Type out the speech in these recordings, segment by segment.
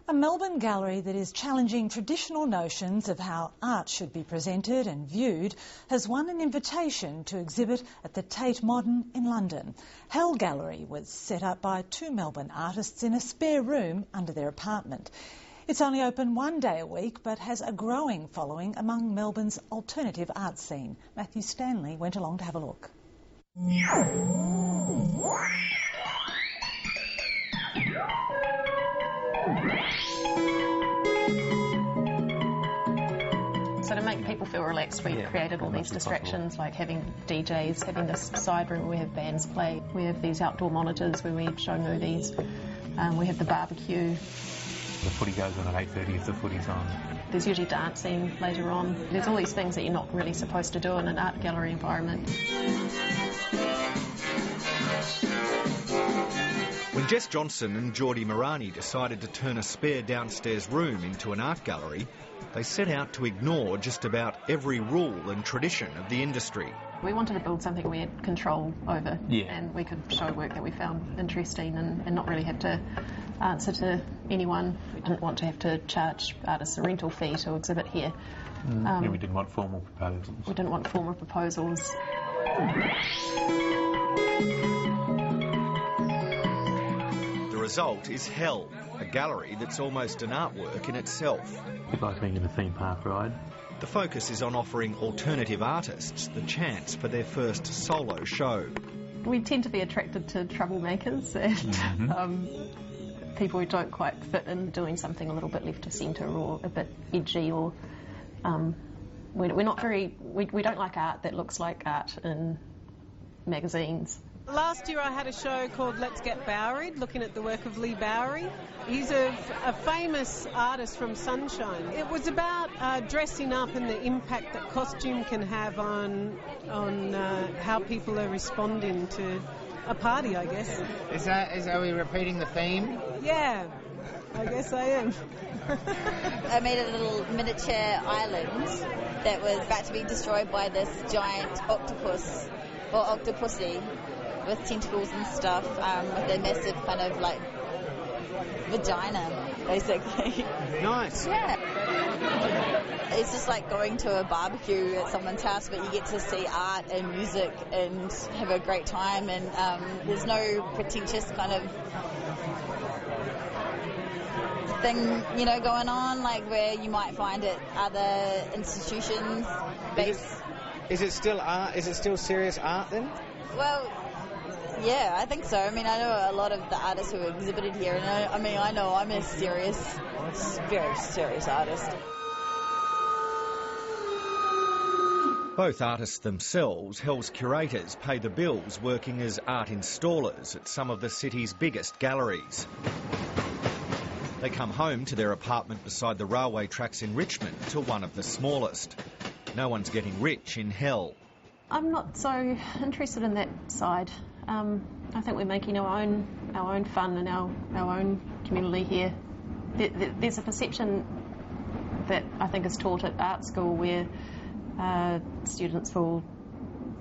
A Melbourne gallery that is challenging traditional notions of how art should be presented and viewed has won an invitation to exhibit at the Tate Modern in London. Hell Gallery was set up by two Melbourne artists in a spare room under their apartment. It's only open one day a week but has a growing following among Melbourne's alternative art scene. Matthew Stanley went along to have a look. So to make people feel relaxed, we created all these distractions, like having DJs, having this side room where we have bands play. We have these outdoor monitors where we show movies. We have the barbecue. The footy goes on at 8:30 if the footy's on. There's usually dancing later on. There's all these things that you're not really supposed to do in an art gallery environment. When Jess Johnson and Geordie Morani decided to turn a spare downstairs room into an art gallery, they set out to ignore just about every rule and tradition of the industry. We wanted to build something we had control over, and we could show work that we found interesting and not really have to answer to anyone. We didn't want to have to charge artists a rental fee to exhibit here. We didn't want formal proposals. The result is Hell, a gallery that's almost an artwork in itself. It's like being in a theme park ride. The focus is on offering alternative artists the chance for their first solo show. We tend to be attracted to troublemakers and people who don't quite fit in, doing something a little bit left of centre or a bit edgy, or we're not very... We don't like art that looks like art in magazines. Last year I had a show called Let's Get Boweried, looking at the work of Lee Bowery. He's a famous artist from Sunshine. It was about dressing up and the impact that costume can have on how people are responding to a party, I guess. Are we repeating the theme? Yeah, I guess I am. I made a little miniature island that was about to be destroyed by this giant octopus, or octopussy, with tentacles and stuff, with a massive kind of like vagina, basically. Nice. Yeah. It's just like going to a barbecue at someone's house, but you get to see art and music and have a great time, and there's no pretentious kind of thing, going on, like where you might find at other institutions. Is it still art? Is it still serious art then? Well, yeah, I think so. I mean, I know a lot of the artists who exhibited here, and I know I'm a very serious artist. Both artists themselves, Hell's curators, pay the bills working as art installers at some of the city's biggest galleries. They come home to their apartment beside the railway tracks in Richmond to one of the smallest. No one's getting rich in Hell. I'm not so interested in that side. I think we're making our own fun and our own community here. There's a perception that I think is taught at art school where students will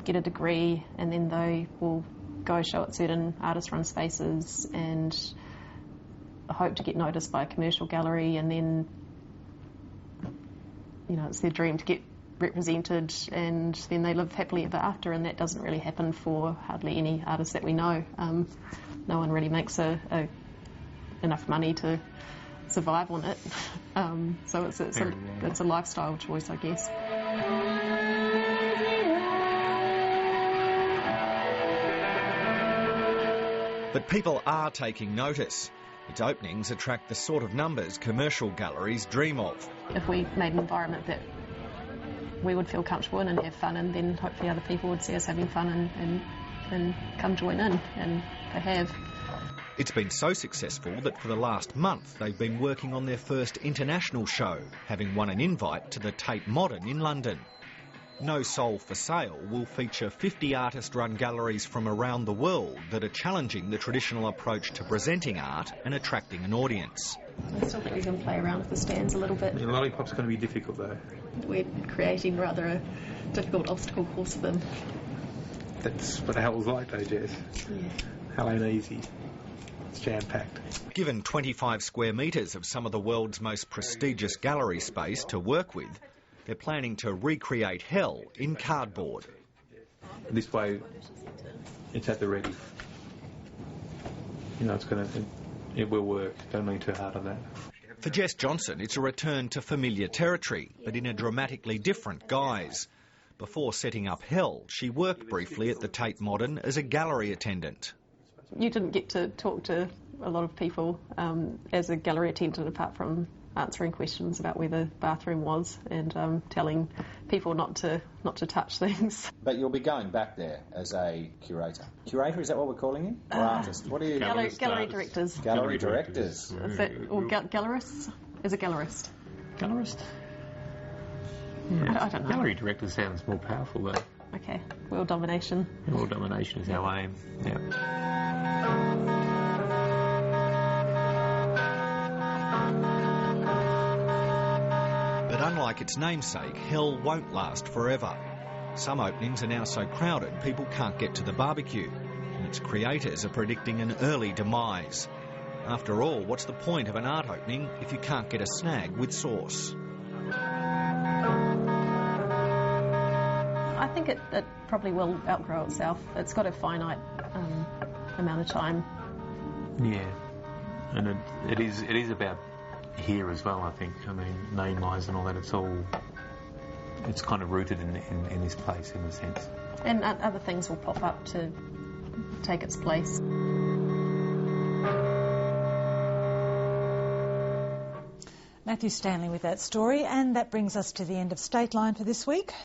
get a degree and then they will go show at certain artist-run spaces and hope to get noticed by a commercial gallery, and then it's their dream to get represented, and then they live happily ever after, and that doesn't really happen for hardly any artists that we know. No one really makes enough money to survive on it, so it's a lifestyle choice, I guess. But people are taking notice. Its openings attract the sort of numbers commercial galleries dream of. If we made an environment that we would feel comfortable in and have fun in, then hopefully other people would see us having fun and come join in, and they have. It's been so successful that for the last month they've been working on their first international show, having won an invite to the Tate Modern in London. No Soul for Sale will feature 50 artist-run galleries from around the world that are challenging the traditional approach to presenting art and attracting an audience. I still think we can play around with the stands a little bit. The lollipop's going to be difficult though. We're creating rather a difficult obstacle course for them. That's what Hell's like though, Jess. Yeah. Hell ain't easy. It's jam-packed. Given 25 square metres of some of the world's most prestigious gallery space to work with, they're planning to recreate hell in cardboard. This way, it's at the ready. You know, it will work. Don't lean too hard on that. For Jess Johnson, it's a return to familiar territory, but in a dramatically different guise. Before setting up Hell, she worked briefly at the Tate Modern as a gallery attendant. You didn't get to talk to a lot of people as a gallery attendant, apart from answering questions about where the bathroom was and telling people not to touch things. But you'll be going back there as a curator. Curator, is that what we're calling you? Or artist? What are you? Gallery directors. Gallery directors. Is that, or gallerists? Is a gallerist. Gallerist? Yeah. I don't know. Gallery director sounds more powerful though. Okay, world domination. World domination is our aim. Yeah. But unlike its namesake, Hell won't last forever. Some openings are now so crowded people can't get to the barbecue, and its creators are predicting an early demise. After all, what's the point of an art opening if you can't get a snag with sauce? I think it probably will outgrow itself. It's got a finite amount of time. Yeah, and it is about here as well, I think. I mean, name-wise and all that, it's kind of rooted in this place in a sense. And other things will pop up to take its place. Matthew Stanley with that story, and that brings us to the end of Stateline for this week.